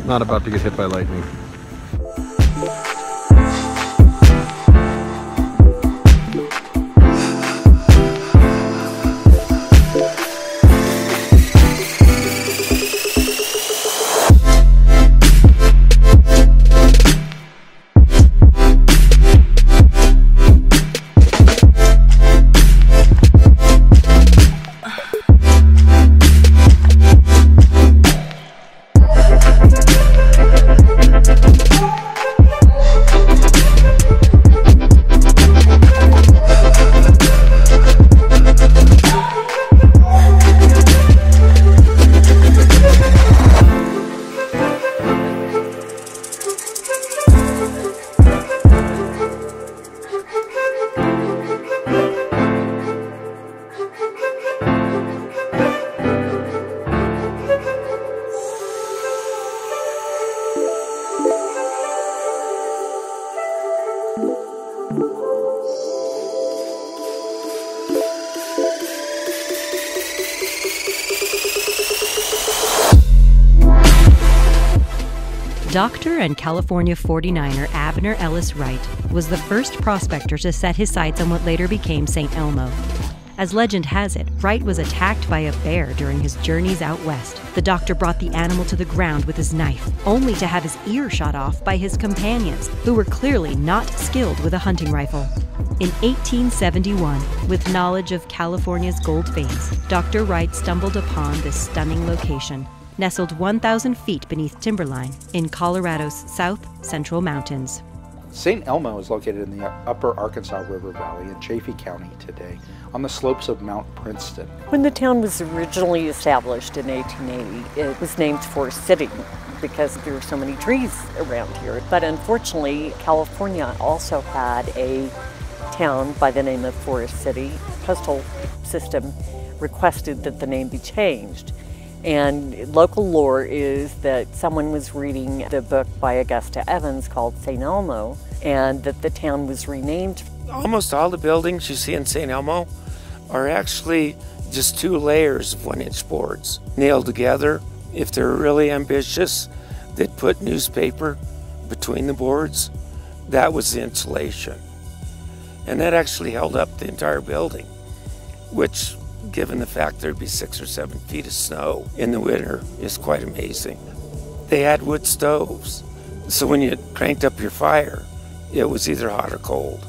Not about to get hit by lightning. Doctor and California 49er Abner Ellis Wright was the first prospector to set his sights on what later became St. Elmo. As legend has it, Wright was attacked by a bear during his journeys out west. The doctor brought the animal to the ground with his knife, only to have his ear shot off by his companions, who were clearly not skilled with a hunting rifle. In 1871, with knowledge of California's gold veins, Dr. Wright stumbled upon this stunning location, nestled 1,000 feet beneath timberline in Colorado's south-central mountains. St. Elmo is located in the upper Arkansas River Valley in Chaffee County today, on the slopes of Mount Princeton. When the town was originally established in 1880, it was named Forest City because there were so many trees around here. But unfortunately, California also had a town by the name of Forest City. Postal system requested that the name be changed. And local lore is that someone was reading the book by Augusta Evans called St. Elmo, and that the town was renamed. Almost all the buildings you see in St. Elmo are actually just 2 layers of 1-inch boards nailed together. If they're really ambitious, they'd put newspaper between the boards. That was the insulation. And that actually held up the entire building, which, given the fact there'd be 6 or 7 feet of snow in the winter, is quite amazing. They had wood stoves, so when you cranked up your fire, it was either hot or cold,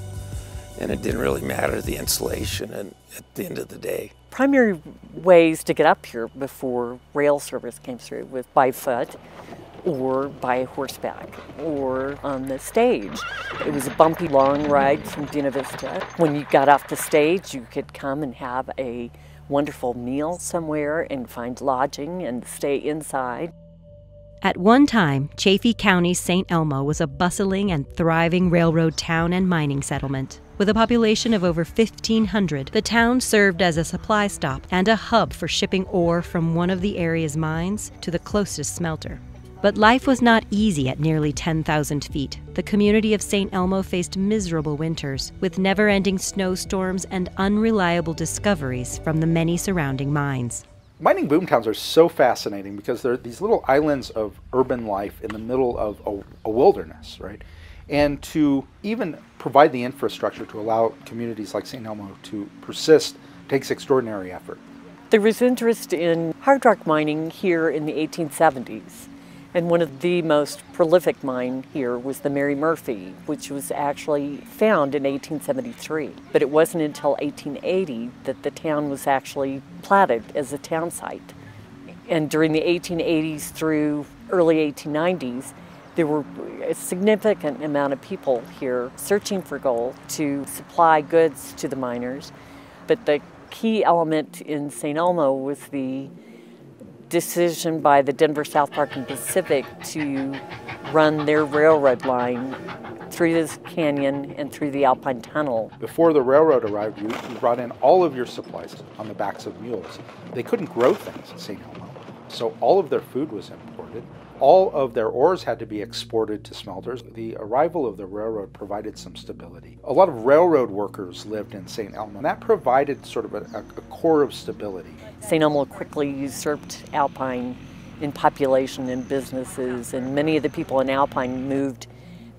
and it didn't really matter the insulation and at the end of the day. Primary ways to get up here before rail service came through was by foot or by horseback or on the stage. It was a bumpy long ride from Buena Vista. When you got off the stage, you could come and have a wonderful meal somewhere and find lodging and stay inside. At one time, Chaffee County's St. Elmo was a bustling and thriving railroad town and mining settlement. With a population of over 1,500, the town served as a supply stop and a hub for shipping ore from one of the area's mines to the closest smelter. But life was not easy at nearly 10,000 feet. The community of St. Elmo faced miserable winters, with never-ending snowstorms and unreliable discoveries from the many surrounding mines. Mining boomtowns are so fascinating because they're these little islands of urban life in the middle of a wilderness, right? And to even provide the infrastructure to allow communities like St. Elmo to persist takes extraordinary effort. There was interest in hard rock mining here in the 1870s. And one of the most prolific mine here was the Mary Murphy, which was actually found in 1873. But it wasn't until 1880 that the town was actually platted as a town site. And during the 1880s through early 1890s, there were a significant amount of people here searching for gold to supply goods to the miners. But the key element in St. Elmo was the decision by the Denver, South Park, and Pacific to run their railroad line through this canyon and through the Alpine Tunnel. Before the railroad arrived, you brought in all of your supplies on the backs of mules. They couldn't grow things in St. Elmo, so all of their food was imported. All of their ores had to be exported to smelters. The arrival of the railroad provided some stability. A lot of railroad workers lived in St. Elmo, and that provided sort of a core of stability. St. Elmo quickly usurped Alpine in population and businesses, and many of the people in Alpine moved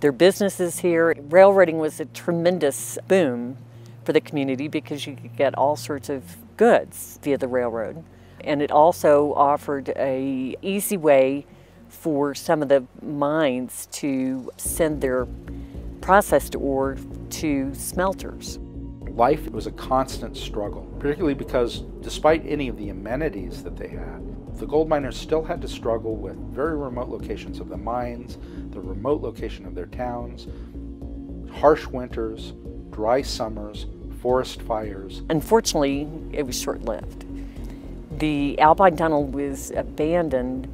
their businesses here. Railroading was a tremendous boom for the community because you could get all sorts of goods via the railroad. And it also offered an easy way for some of the mines to send their processed ore to smelters. Life was a constant struggle, particularly because despite any of the amenities that they had, the gold miners still had to struggle with very remote locations of the mines, the remote location of their towns, harsh winters, dry summers, forest fires. Unfortunately, it was short-lived. The Alpine Tunnel was abandoned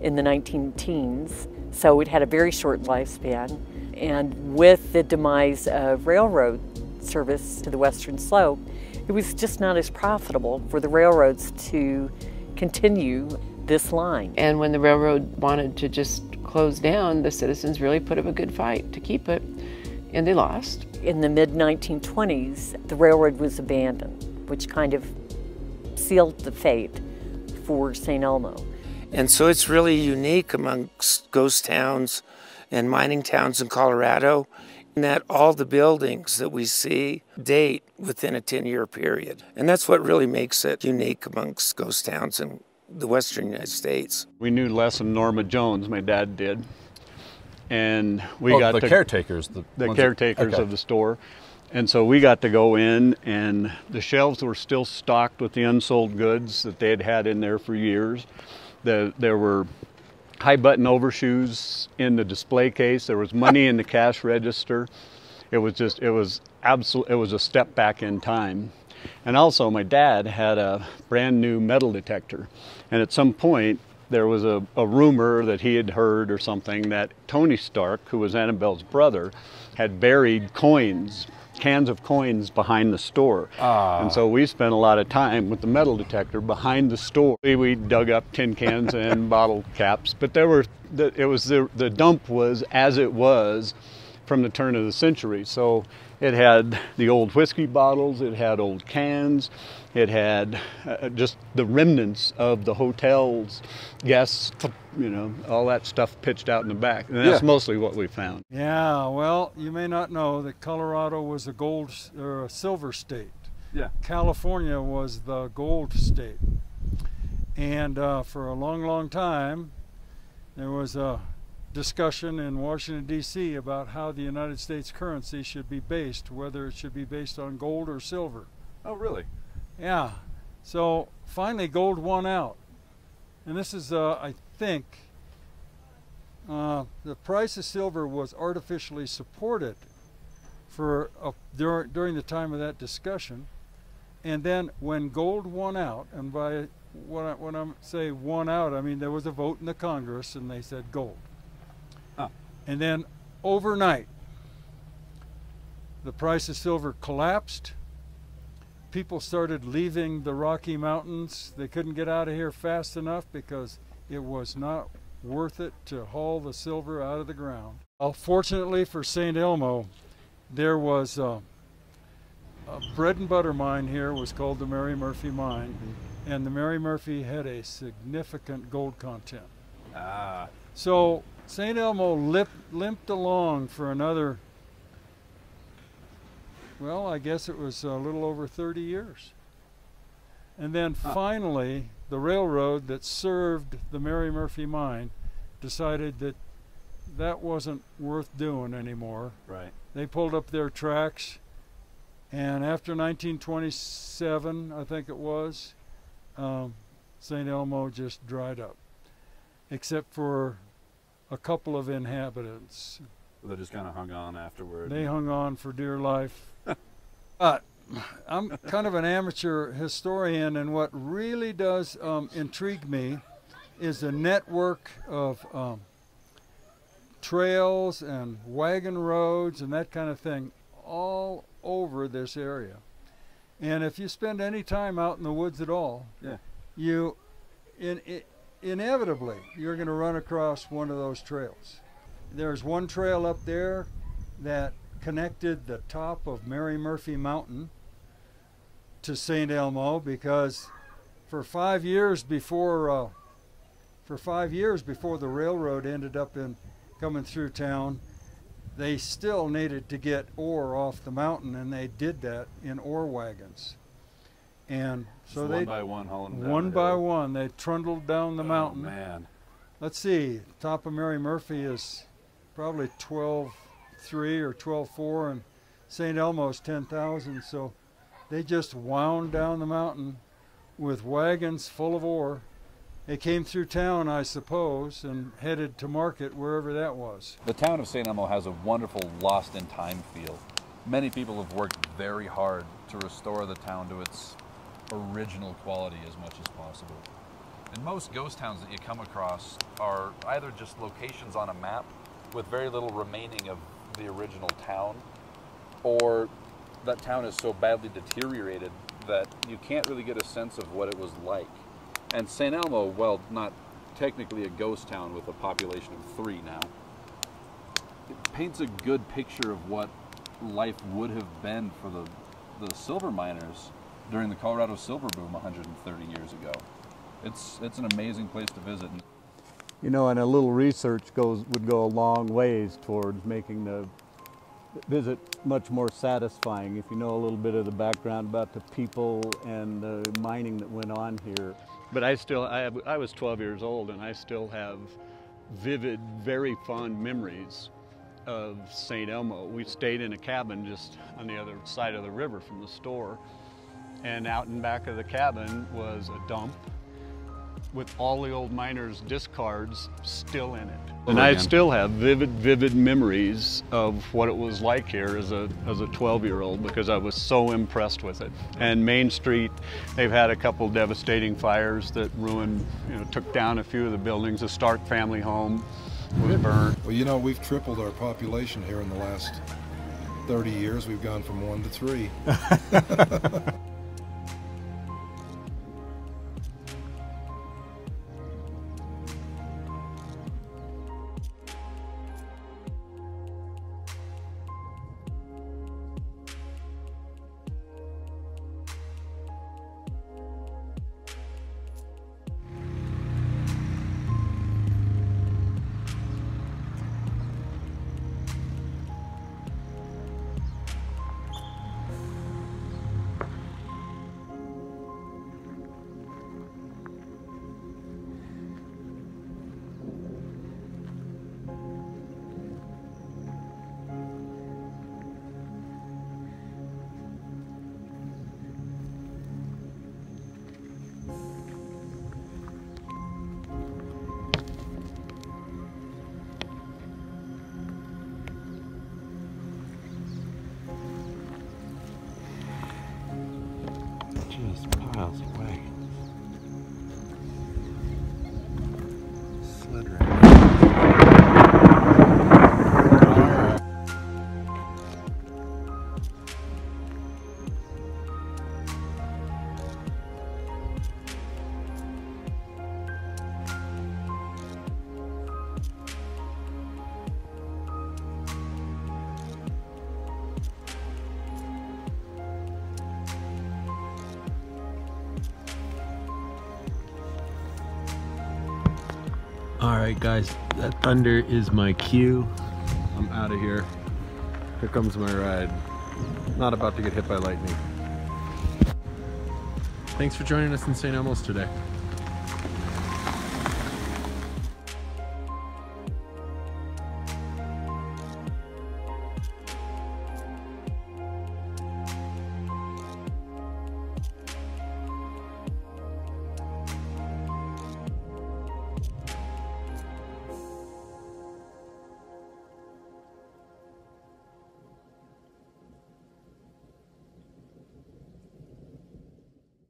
in the 19-teens, so it had a very short lifespan. And with the demise of railroad service to the Western Slope, it was just not as profitable for the railroads to continue this line. And when the railroad wanted to just close down, the citizens really put up a good fight to keep it, and they lost. In the mid-1920s, the railroad was abandoned, which kind of sealed the fate for St. Elmo. And so it's really unique amongst ghost towns and mining towns in Colorado in that all the buildings that we see date within a 10-year period. And that's what really makes it unique amongst ghost towns in the western United States. We knew Les and Norma Jones, my dad did. And we got the caretakers, the caretakers of the store. And so we got to go in, and the shelves were still stocked with the unsold goods that they had had in there for years. There were high button overshoes in the display case. There was money in the cash register. It was a step back in time. And also my dad had a brand new metal detector. And at some point there was a rumor that he had heard or something that Tony Stark, who was Annabelle's brother, had buried coins, cans of coins behind the store. And so we spent a lot of time with the metal detector behind the store. We dug up tin cans and bottle caps, but the dump was as it was from the turn of the century. So it had the old whiskey bottles, it had old cans, it had just the remnants of the hotel's guests, you know, all that stuff pitched out in the back. And that's mostly what we found. Yeah, well, you may not know that Colorado was a gold or a silver state. Yeah. California was the gold state. And for a long, long time, there was a discussion in Washington, D.C. about how the United States currency should be based, whether it should be based on gold or silver. Oh, really? Yeah. So finally gold won out. And this is, I think, the price of silver was artificially supported for during the time of that discussion. And then when gold won out, and by when I say won out, I mean there was a vote in the Congress and they said gold. And then overnight, the price of silver collapsed. People started leaving the Rocky Mountains. They couldn't get out of here fast enough because it was not worth it to haul the silver out of the ground. Fortunately for St. Elmo, there was a bread and butter mine here, was called the Mary Murphy Mine, and the Mary Murphy had a significant gold content. So St. Elmo limped along for another, well, I guess it was a little over 30 years. And then finally, the railroad that served the Mary Murphy Mine decided that that wasn't worth doing anymore. Right. They pulled up their tracks, and after 1927, I think it was, St. Elmo just dried up, except for a couple of inhabitants. They just kind of hung on afterward. They hung on for dear life. But I'm kind of an amateur historian, and what really does intrigue me is the network of trails and wagon roads and that kind of thing all over this area. And if you spend any time out in the woods at all, you inevitably you're going to run across one of those trails. There's one trail up there that connected the top of Mary Murphy Mountain to St. Elmo, because for 5 years before for 5 years before the railroad ended up coming through town, they still needed to get ore off the mountain, and they did that in ore wagons. And so one by one hauling down one the by hill. one, they trundled down the mountain. Oh, man. Let's see, top of Mary Murphy is probably 12.3 or 12.4, and St. Elmo's 10,000. So they just wound down the mountain with wagons full of ore. They came through town, I suppose, and headed to market wherever that was. The town of St. Elmo has a wonderful lost in time feel. Many people have worked very hard to restore the town to its original quality as much as possible. And most ghost towns that you come across are either just locations on a map with very little remaining of the original town, or that town is so badly deteriorated that you can't really get a sense of what it was like. And St. Elmo, well, not technically a ghost town with a population of 3 now, it paints a good picture of what life would have been for the silver miners during the Colorado silver boom 130 years ago. It's an amazing place to visit. You know, and a little research would go a long ways towards making the visit much more satisfying if you know a little bit of the background about the people and the mining that went on here. But I was 12 years old, and I still have vivid, very fond memories of St. Elmo. We stayed in a cabin just on the other side of the river from the store, and out in back of the cabin was a dump with all the old miners' discards still in it. And I still have vivid memories of what it was like here as a 12-year-old, because I was so impressed with it. And Main Street, they've had a couple devastating fires that ruined, took down a few of the buildings. The Stark family home was burned. Well, we've tripled our population here in the last 30 years. We've gone from 1 to 3. Just piles of wagons. Sled ride. Alright guys, that thunder is my cue. I'm out of here. Here comes my ride. Not about to get hit by lightning. Thanks for joining us in St. Elmo's today.